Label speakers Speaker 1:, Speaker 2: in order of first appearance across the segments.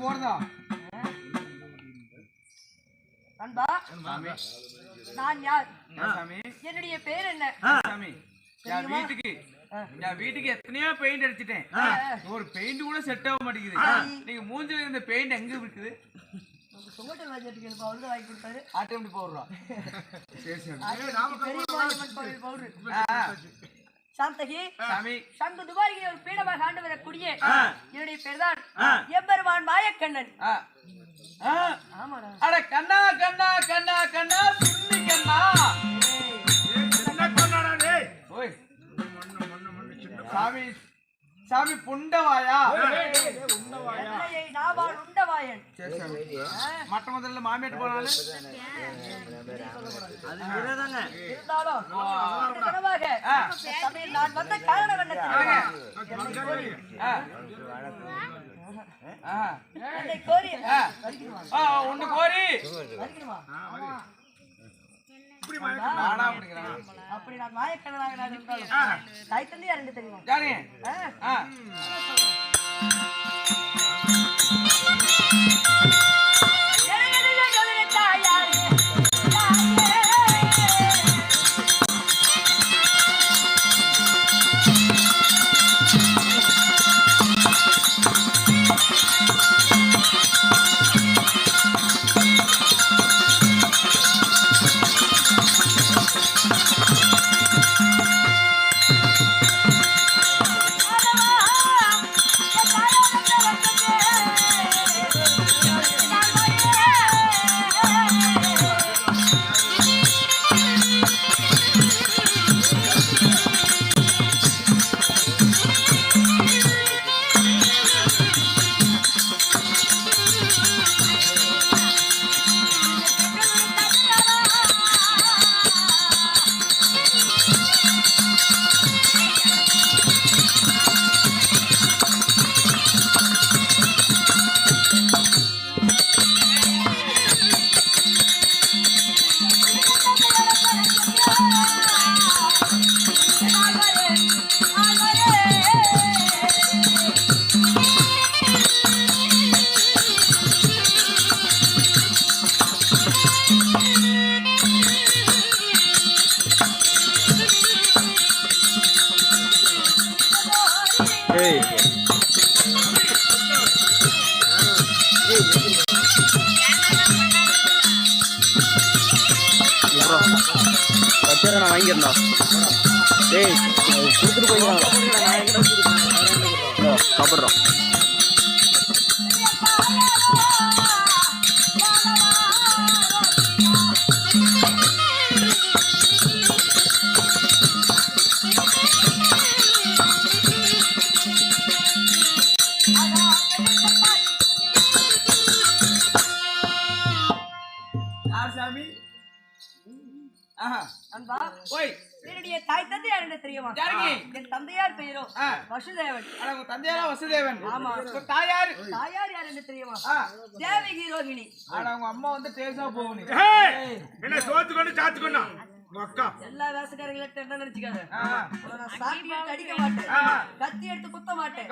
Speaker 1: போறதா
Speaker 2: அன்பா நான் யார்? என்னுடைய பேர் என்ன?
Speaker 1: என் வீட்டுக்கு எத்தனையோ பெயிண்ட் அடிச்சிட்டேன். ஒரு பெயிண்ட் கூட செட் ஆக மாட்டேங்குது. நீங்க மூஞ்சில இருந்த பெயிண்ட் எங்க இருக்குது?
Speaker 2: சொங்கட்டல் வாங்கிட்டு அவரு வாங்கி கொடுத்தாரு.
Speaker 1: ஆட்டோமேட்டி பவுடரா?
Speaker 2: சாந்தகி
Speaker 1: சாமி
Speaker 2: சங்கு துபாரியை ஒரு பீடமாக ஆண்டு வரக்கூடிய என்னுடைய பேர்தான் எம்பெருமான் மாயக்கண்ணன்.
Speaker 1: அட கண்ணா கண்ணா கண்ணா கண்ணா சுண்ணி கண்ணா. சாமி சாமி புண்டவாயா? மட்ட முதல்ல மாமியாட்டு போனாலும்
Speaker 2: நான் வந்த காரணம் என்ன?
Speaker 1: ஒண்ணு கோரி
Speaker 2: அப்படி நான் மாயக்கண்ணனாக இருந்தாலும் தாய் தந்தை யாரு தெரியுமா?
Speaker 3: நான் வாங்கிருந்தோம். டேய் கொடுத்துட்டு போய்க்கலாம். சாப்பிட்றோம்.
Speaker 2: என்னுடைய தாய் தந்தை யார் என்று தெரியுமா? என் தந்தையார் பெயரோ வசுதேவன்.
Speaker 1: தந்தையாரா வசுதேவன்?
Speaker 2: ஆமா.
Speaker 1: தாயார்
Speaker 2: யார் என்று தெரியுமா? தேவகி ரோகிணி.
Speaker 1: அவங்க அம்மா வந்து தேசா போகணும்.
Speaker 4: என்ன சோத்துக்கொண்டு சாத்துக்கொண்டா
Speaker 2: எல்லா வேசக்காரங்களும் என்ன நினைச்சுக்காரு? அடிக்க மாட்டேன், கத்தி எடுத்து குத்த மாட்டேன்.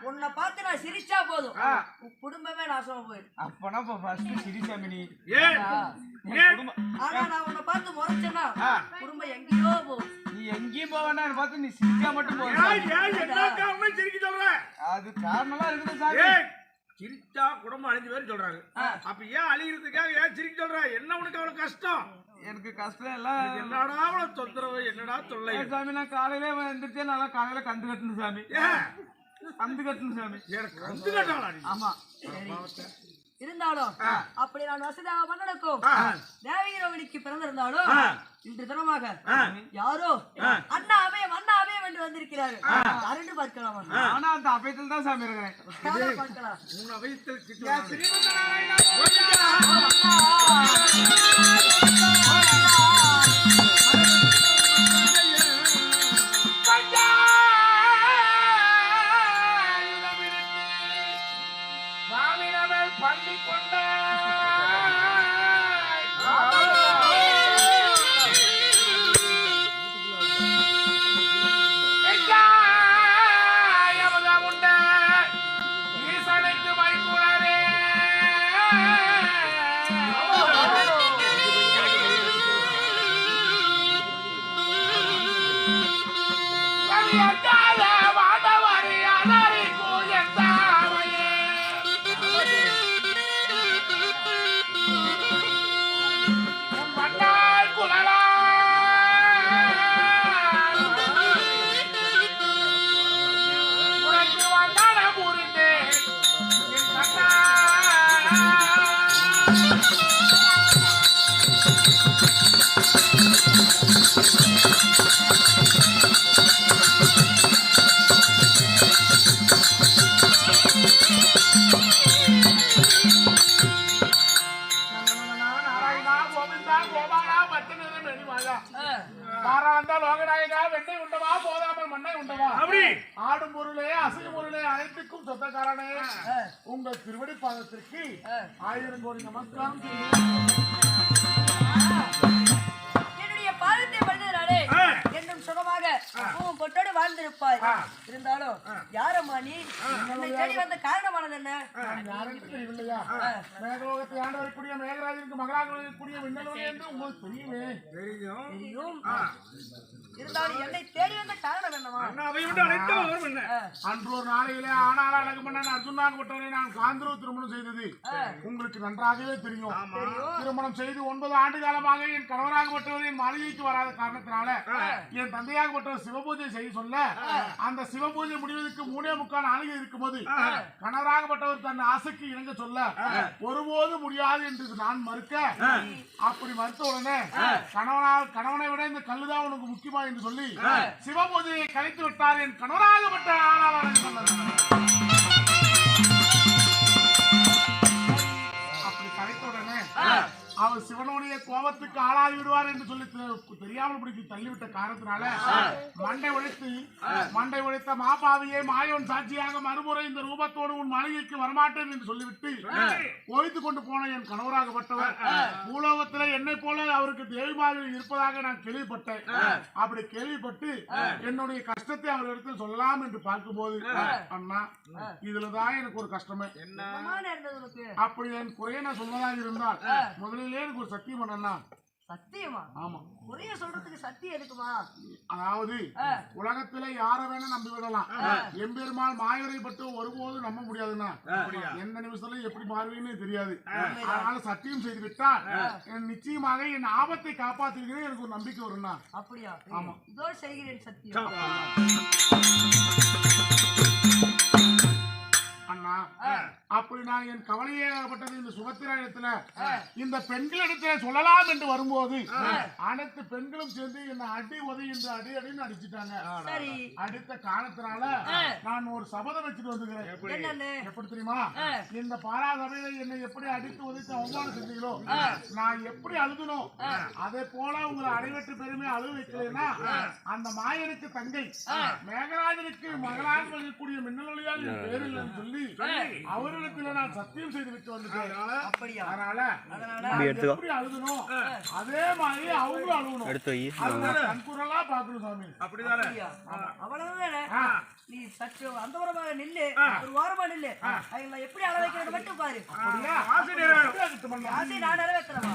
Speaker 2: உன்னை பார்த்து நான் சிரிச்சா போதும் குடும்பமே நாசமா போயிடும்.
Speaker 1: அப்பனா சிரிச்சாமினி.
Speaker 2: ஆனா நான் உன்னை பார்த்து முறைச்சேன்னா குடும்பம் எங்கேயோ போகும்.
Speaker 1: நீ எங்கேயும் போவேன்னா பார்த்து நீ சிரிச்சா மட்டும் போதும். அது காரணமா இருக்குது சாமி.
Speaker 4: சிரிச்சா குடும்பம் அழிஞ்சு பேர் சொல்றாங்க. அப்ப ஏன் அழிகிறதுக்காக ஏன் சிரிக்க சொல்ற? என்ன உனக்கு அவ்வளவு கஷ்டம்?
Speaker 1: எனக்கு கஷ்டம் எல்லாம்
Speaker 4: என்னடா அவ்வளவு தொந்தரவு, என்னடா தொல்லை?
Speaker 1: சாமி நான் காலையில எந்திரிச்சே நல்லா காலையில கந்து கட்டணும் சாமி. கந்து கட்டணும் சாமி.
Speaker 4: கந்து கட்டாளா?
Speaker 1: ஆமா.
Speaker 2: இருந்தாலும் அப்படி நான் வசதியாக மன்னனுக்கும் தேவகி ரோகிணிக்கு பிறந்திருந்தாலும் இன்று தினமாக யாரோ அண்ணா அபயம் என்று வந்திருக்கிறார்கள். யாரென்று பார்க்கலாமா?
Speaker 1: ஆனா அந்த அபயத்தில் தான் சாமி இருக்கிறேன்.
Speaker 2: பார்க்கலாம்.
Speaker 4: 3 அபயத்தில் ஆடும் பொருளே அசையும் பொருளே அனைத்துக்கும் சொந்தக்காரனே உங்கள் திருவடி பாதத்திற்கு 1000 கோடி நமஸ்காரம்
Speaker 2: என்னுடைய பாதத்தை படுத்ததாலே என்றும் சுகமாக பூவும் பொட்டோடு வாழ்ந்திருப்பாய். இருந்தாலும் யாரம்மா நீ? என்னை தேடி வந்த காரணமானது என்ன?
Speaker 4: யாருக்கு தெரியவில்லையா? மேகலோகத்தை ஆண்டு வரக்கூடிய மேகராஜனுக்கு மகளாக இருக்கக்கூடிய விண்ணலோகி என்று உங்களுக்கு தெரியுமே.
Speaker 2: தெரியும். இருந்தாலும் என்னை தேடி வந்த காரணம் என்னவா?
Speaker 4: அன்று ஒரு நாளையிலே ஆனால அழகு மன்னன் அர்ஜுனாகப்பட்டவரை நான் காந்தரவு திருமணம் செய்தது உங்களுக்கு நன்றாகவே தெரியும். திருமணம் செய்து 9 ஆண்டு காலமாக என் கணவராகப்பட்டவர் என் மாளிகைக்கு வராத காரணத்தினால என் தந்தையாகப்பட்டவர் சிவபூஜை செய்ய சொல்ல அந்த சிவபூஜை முடிவதற்கு 3.25 நாளிகை இருக்கும்போது கணவராகப்பட்டவர் தன் ஆசைக்கு இணங்க சொல்ல ஒருபோது முடியாது என்று நான் மறுக்க அப்படி மறுத்த உடனே கணவனை விட இந்த கல்லுதான் உனக்கு முக்கியமா என்று சொல்லி சிவபூஜையை கலைத்து விட்டார் என் கணவராகப்பட்ட அப்படி கலைத்தவுடனே அவர் சிவனுடைய கோபத்துக்கு ஆளாகி விடுவார் என்று சொல்லி தெரியாமல் பிடித்து தள்ளிவிட்ட காரணத்தினால மண்டை உடைத்த மாபாவியை மாயவன் சாட்சியாக மறுமுறை இந்த ரூபத்தோடு உன் மாளிகைக்கு வரமாட்டேன் என்று சொல்லிவிட்டு ஒழித்து கொண்டு போன என் கணவராகப்பட்டவர் பூலோகத்தில் என்னை போல அவருக்கு தேவிமாக இருப்பதாக நான் கேள்விப்பட்டேன். அப்படி கேள்விப்பட்டு என்னுடைய கஷ்டத்தை அவரிடத்தில் சொல்லலாம் என்று பார்க்கும்போது அண்ணா இதுலதான் எனக்கு ஒரு கஷ்டமே. அப்படி என் குறைய நான் சொன்னதாக இருந்தால் முதலிலே எனக்கு ஒரு சத்தியம் பண்ணா.
Speaker 2: சத்தியமா?
Speaker 4: ஆமா.
Speaker 2: ஒரே சொல்றதுக்கு சத்தியம் இருக்குமா?
Speaker 4: அதாவது உலகத்துல யார வேணா நம்பி விடலாம். எம்பெருமாள் மாயவரை பற்றி ஒருபோதும் நம்ப முடியாதுன்னா எந்த நிமிஷத்துல எப்படி மாறுவீன்னு தெரியாது. அதனால சத்தியம் செய்து விட்டால் நிச்சயமாக என் ஆபத்தை காப்பாற்றுகிறேன் எனக்கு ஒரு நம்பிக்கை வரும்னா.
Speaker 2: அப்படியா?
Speaker 4: ஆமா.
Speaker 2: இதோ செய்கிறேன் சத்தியம்.
Speaker 4: அண்ணா அப்படி நான் என் கவலையேற்பட்டது இந்த சுபத்திரத்துல இந்த பெண்களிடத்துல சொல்லலாம் என்று வரும்போது அனைத்து பெண்களும் சேர்ந்து என்ன அடி உதவி என்று அடின்னு அடிச்சுட்டாங்க. அடித்த காரணத்தினால நான் ஒரு சபதம் வச்சுட்டு வந்துக்கிறேன். எப்படி தெரியுமா? இந்த பாராசபையில என்னை எப்படி அடித்து உதைத்து அவமானம் செஞ்சீங்களோ நான் எப்படி அழுதணும் அதே போல உங்களை அடைவெற்று பெருமை அழுக வைக்கலைன்னா அந்த மாயனுக்கு தங்கை மேகராஜனுக்கு மகளாக இருக்கக்கூடிய மின்னலொலியால் என் பேர் இல்லைன்னு சொல்லி அவர்களுக்கு நான் சத்தியம் செய்து விட்டு வந்துட்டேன். அதனால எப்படி அழுகணும் அதே மாதிரி அவங்களும் அழுகணும். கண்குரலா பாக்கணும் சாமி. அப்படிதானே?
Speaker 2: அவ்வளவுதான். நீ சற்று அந்த ஓரமாக நில்லு, ஒரு ஓரமா நில்லு. அவங்க எப்படி அழ வைக்கிறது மட்டும் பாரு. ஆசை நான் நிறைவேற்றமா?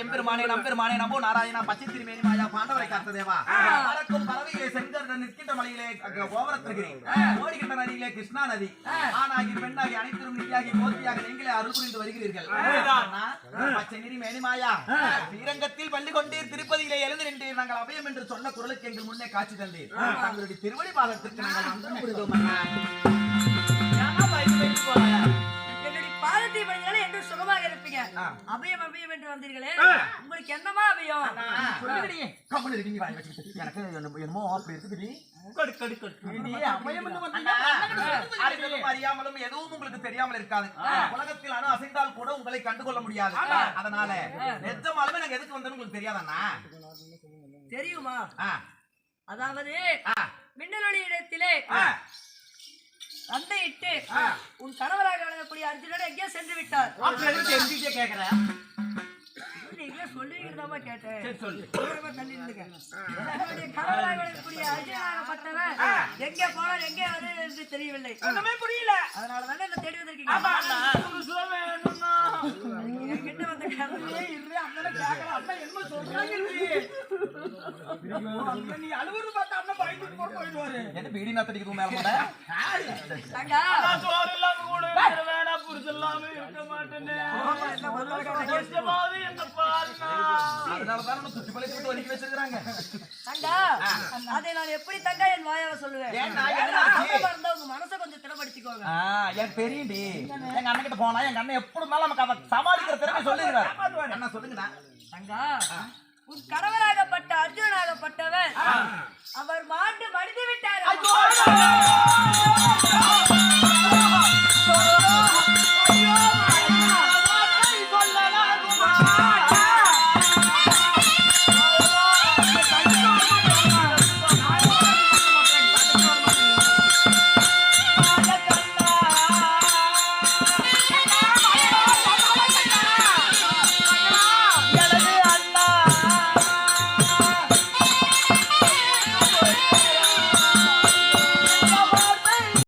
Speaker 3: எம்பெருமானே நம்பெருமானே நமோ நாராயணா பச்சை திருமேனி மாயா பாண்டவரை காத்த தேவா பறக்கும் பறவையிலே செங்கர் நிற்கின்ற மலையிலே கோவரத்திருக்கிறேன் ஓடுகின்ற நதியிலே கிருஷ்ணா நதி ஆணாகி பெண்ணாகி அனைத்திலும் நீயாகி கோத்தியாக நீங்களே அருள் புரிந்து வருகிறீர்கள். பச்சை நிறி மேனி மாயா ஸ்ரீரங்கத்தில் பள்ளி கொண்டீர் திருப்பதியிலே எழுந்து நின்றீர் நாங்கள் அபயம் என்று சொன்ன குரலுக்கு எங்கள் முன்னே காட்சி தந்தீர். தங்களுடைய திருவடி பாதத்திற்கு நாங்கள் நன்றி புரிந்தோம்.
Speaker 2: அன்னத்தை பண்ணினாலே என்று சுகமாக இருப்பீங்க. அபயம் அபயம் என்று வந்தீர்களே, உங்களுக்கு என்னமா அபயம்?
Speaker 3: கம்மல் இருக்கீங்க வாய் வச்சுக்கிட்டு எனக்கு என்னமோ அப்படி இருக்குது அறியாமலும் எதுவும் உங்களுக்கு தெரியாமல் இருக்காது. உலகத்தில் அணு அசைந்தால் கூட உங்களை கண்டுகொள்ள முடியாது. அதனால நிஜமாலுமே நாங்க எதுக்கு வந்தோம்னு உங்களுக்கு தெரியாதண்ணா?
Speaker 2: தெரியுமா? அதாவது மின்னலொளி இடத்திலே சண்டையிட்டு உன் கணவராக வழங்கக்கூடிய அர்ஜுனன் எங்கே சென்று விட்டார்?
Speaker 3: கேக்குறேன்
Speaker 2: நீங்களே சொல்லுவீங்கதாமா கேட்டேன். தள்ளி நில்லுங்க. என்னுடைய கணவராக வழங்கக்கூடிய அர்ஜுனாகப்பட்டவன் எங்கே போனார் எங்கே வருது என்று தெரியவில்லை. ஒண்ணுமே புரியல. அதனால தானே என்ன தேடி வந்திருக்கீங்க. என்கிட்ட வந்த கணவரே இரு அண்ணனை கேட்கல. அண்ணா என்ன சொல்றாங்க நீ அழுவுறது பார்த்தா அண்ணன் பயந்துட்டு போயிடுவாரு.
Speaker 3: என்ன பீடி நாத்தடிக்குது மேல போட
Speaker 2: தங்கா
Speaker 1: சோறு இல்லாம கூட வேணா புரிச்சு இல்லாம இருக்க மாட்டேன்னு என்ன பாருங்க.
Speaker 3: அதனாலதான் சுற்றி பழி போட்டு ஒதுக்கி வச்சிருக்காங்க.
Speaker 2: தங்கா அதை நான் எப்படி தங்கா என் வாயால சொல்லுவேன்? உங்க மனசை கொஞ்சம் திடப்படுத்திக்கோங்க.
Speaker 3: எனக்கு தெரியும்டி. எங்க அண்ணன் கிட்ட போனா எங்க அண்ணன் எப்படி இருந்தாலும் நமக்கு அதை சமாளிக்கிற திறமை சொல்லுகிறார். என்ன சொல்லுங்கண்ணா?
Speaker 2: தங்கா உன் கணவராகப்பட்ட அர்ஜுனாகப்பட்டவர் அவர் மாண்டு மடிந்து விட்டார்.